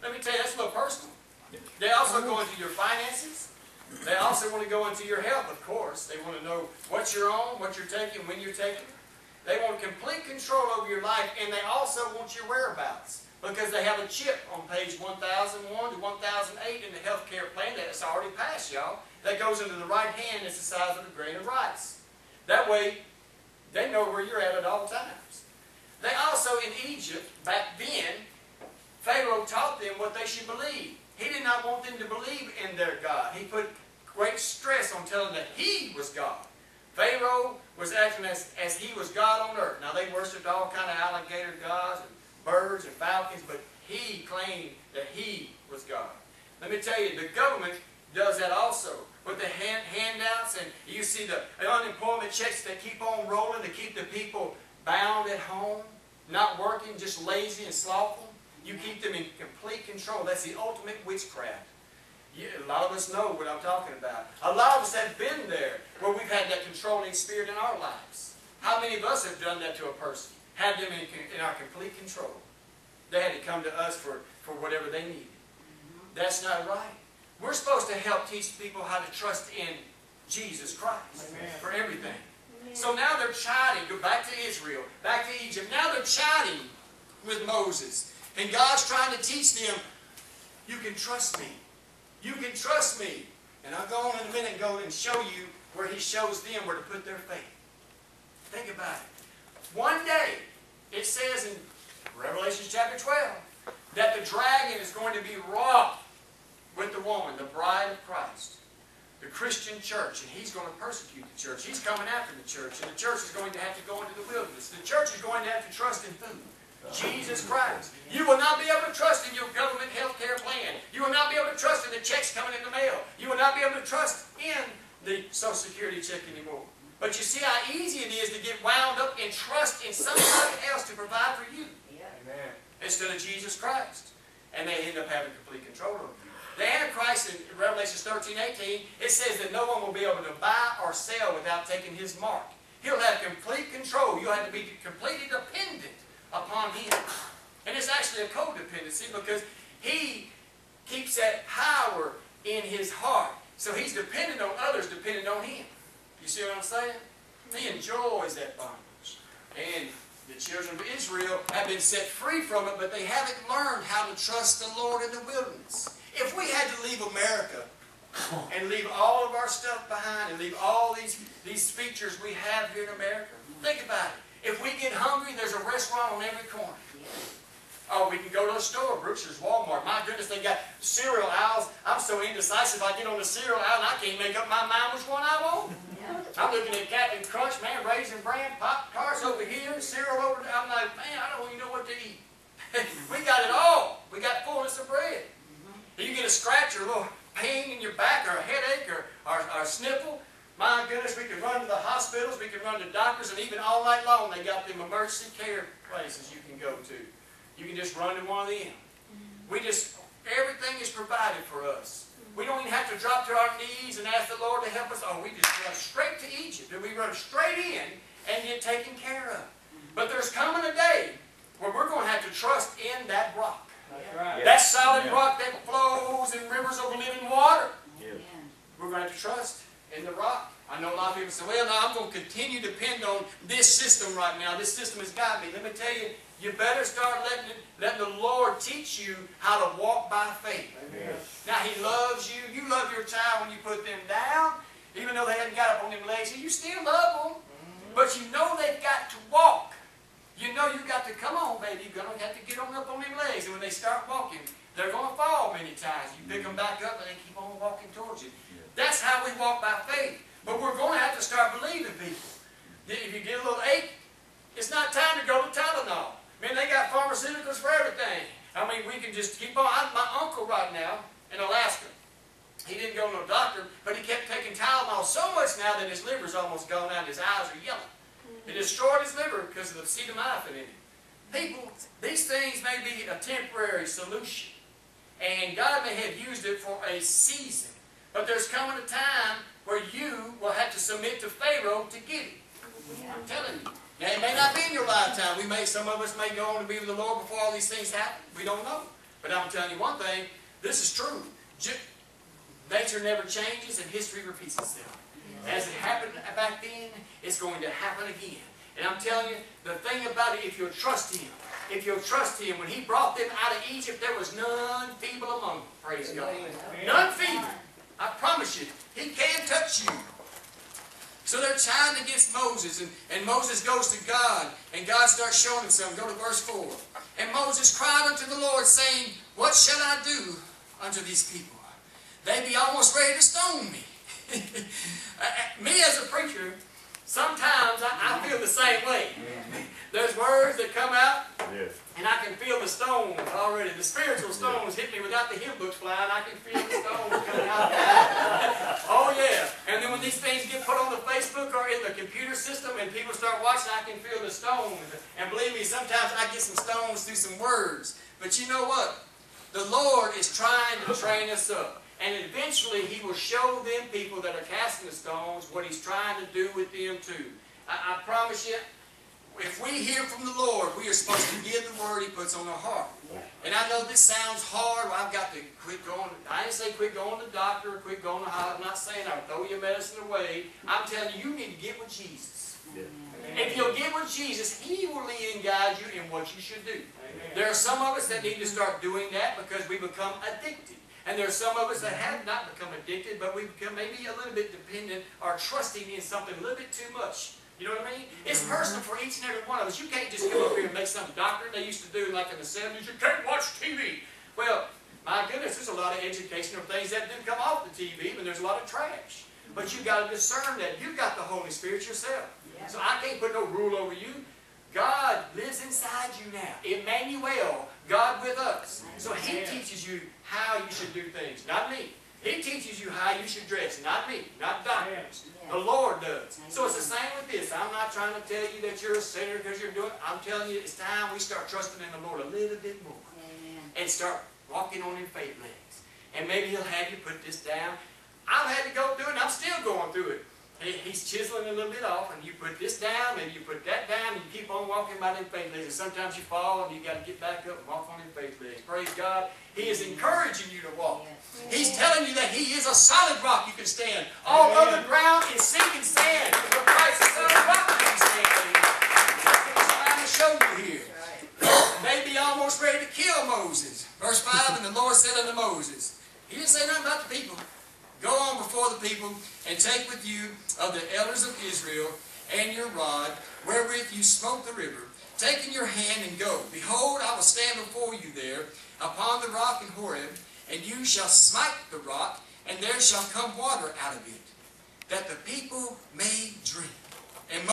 Let me tell you, that's a little personal. They also go into your finances. They also want to go into your health, of course. They want to know what you're on, what you're taking, when you're taking. They want complete control over your life, and they also want your whereabouts. Because they have a chip on page 1001 to 1008 in the health care plan that's already passed, y'all. That goes into the right hand. It's the size of a grain of rice. That way, they know where you're at all times. They also, in Egypt, back then, Pharaoh taught them what they should believe. He did not want them to believe in their God. He put great stress on telling them that he was God. Pharaoh was acting as he was God on earth. Now, they worshipped all kind of alligator gods and birds and falcons, but he claimed that he was God. Let me tell you, the government does that also. With the handouts, and you see the unemployment checks that keep on rolling to keep the people bound at home, not working, just lazy and slothful. You keep them in complete control. That's the ultimate witchcraft. A lot of us know what I'm talking about. A lot of us have been there where we've had that controlling spirit in our lives. How many of us have done that to a person? Had them in our complete control. They had to come to us for whatever they needed. That's not right. We're supposed to help teach people how to trust in Jesus Christ for everything. So now they're chiding. Go back to Israel, back to Egypt. Now they're chiding with Moses. And God's trying to teach them, you can trust me. You can trust me. And I'll go on in a minute and go and show you where he shows them where to put their faith. Think about it. One day, it says in Revelation chapter 12, that the dragon is going to be wroth with the woman, the bride of Christ, the Christian church, and he's going to persecute the church. He's coming after the church, and the church is going to have to go into the wilderness. The church is going to have to trust in who? Jesus Christ. You will not be able to trust in your government health care plan. You will not be able to trust in the checks coming in the mail. You will not be able to trust in the Social Security check anymore. But you see how easy it is to get wound up and trust in somebody else to provide for you. Amen. Instead of Jesus Christ. And they end up having complete control over you. The Antichrist in Revelation 13:18, it says that no one will be able to buy or sell without taking his mark. He'll have complete control. You'll have to be completely dependent upon him. And it's actually a codependency because he keeps that power in his heart. So he's dependent on others, dependent on him. You see what I'm saying? He enjoys that bondage. And the children of Israel have been set free from it, but they haven't learned how to trust the Lord in the wilderness. If we had to leave America and leave all of our stuff behind and leave all these features we have here in America, think about it. If we get hungry, there's a restaurant on every corner. Oh, we can go to a store, Brookshire's, Walmart. My goodness, they got cereal aisles. I'm so indecisive. I get on the cereal aisle and I can't make up my mind which one I want. I'm looking at Captain Crunch, man, Raisin Bran, Pop-Tarts over here, cereal over there. I'm like, man, I don't even know what to eat. We got it all. We got fullness of bread. You get a scratch or a little pain in your back or a headache or a sniffle. My goodness, we can run to the hospitals, we can run to doctors, and even all night long they got them emergency care places you can go to. You can just run to one of them. Everything is provided for us. We don't even have to drop to our knees and ask the Lord to help us. Oh, we just run straight to Egypt, and we run straight in and get taken care of. But there's coming a day where we're going to have to trust in that rock. That's right. That solid rock that flows in rivers of living water. Yeah. We're going to have to trust in the rock. I know a lot of people say, well, no, I'm going to continue to depend on this system right now. This system has got me. Let me tell you, you better start letting the Lord teach you how to walk by faith. Amen. Now, He loves you. You love your child when you put them down. Even though they hadn't got up on them legs, you still love them. But you know they've got to walk. You know you've got to, come on, baby, you're going to have to get on up on them legs. And when they start walking, they're going to fall many times. You pick them back up and they keep on walking towards you. That's how we walk by faith. But we're going to have to start believing people. If you get a little ache, it's not time to go to Tylenol. Man, they got pharmaceuticals for everything. I mean, we can just keep on. My uncle right now in Alaska, he didn't go to a doctor, but he kept taking Tylenol so much now that his liver's almost gone out. His eyes are yellow. It destroyed his liver because of the acetaminophen in it. People, these things may be a temporary solution. And God may have used it for a season. But there's coming a time where you will have to submit to Pharaoh to get it. I'm telling you. Now, it may not be in your lifetime. Some of us may go on to be with the Lord before all these things happen. We don't know. But I'm telling you one thing, this is true. Nature never changes and history repeats itself. As it happened back then, it's going to happen again. And I'm telling you, the thing about it, if you'll trust Him, when He brought them out of Egypt, there was none feeble among them. Praise God. None feeble. I promise you, He can touch you. So they're chiding against Moses, and Moses goes to God, and God starts showing him something. Go to verse 4. And Moses cried unto the Lord, saying, What shall I do unto these people? They be almost ready to stone me. Me as a preacher, sometimes I feel the same way. There's words that come out, and I can feel the stones already. The spiritual stones hit me without the hymn books flying. I can feel the stones coming out. Oh yeah. And then when these things get put on the Facebook or in the computer system and people start watching, I can feel the stones. And believe me, sometimes I get some stones through some words. But you know what? The Lord is trying to train us up. And eventually He will show them people that are casting the stones what He's trying to do with them too. I promise you, if we hear from the Lord, we are supposed to give the word He puts on our heart. And I know this sounds hard. Well, I've got to quit going. I didn't say quit going to the doctor or quit going to the hospital. I'm not saying I'll throw your medicine away. I'm telling you, you need to get with Jesus. If you'll get with Jesus, He will lead and guide you in what you should do. There are some of us that need to start doing that because we become addicted. And there are some of us that have not become addicted, but we become maybe a little bit dependent or trusting in something a little bit too much. You know what I mean? It's personal for each and every one of us. You can't just come up here and make some doctrine they used to do like in the 70s. You can't watch TV. Well, my goodness, there's a lot of educational things that do come off the TV, but there's a lot of trash. But you've got to discern that. You've got the Holy Spirit yourself. So I can't put no rule over you. God lives inside you now. Emmanuel, God with us. So He teaches you how you should do things, not me. He teaches you how you should dress, not me, not doctors. The Lord does. So it's the same with this. I'm not trying to tell you that you're a sinner because you're doing it. I'm telling you it's time we start trusting in the Lord a little bit more. And start walking on in faith legs. And maybe He'll have you put this down. I've had to go through it, and I'm still going through it. He's chiseling a little bit off, and you put this down, maybe you put that down, and you keep on walking by them faith legs. And sometimes you fall, and you got to get back up and walk on them faith legs. Praise God. He is encouraging you to walk. He's telling you that He is a solid rock you can stand. All other ground is sinking sand. But Christ is a solid rock you can stand. That's what He's trying to show you here. They be almost ready to kill Moses. Verse 5, and the Lord said unto Moses, He didn't say nothing about the people. Go on before the people, and take with you of the elders of Israel, and your rod, wherewith you smote the river. Take in your hand and go. Behold, I will stand before you there, upon the rock in Horeb, and you shall smite the rock, and there shall come water out of it, that the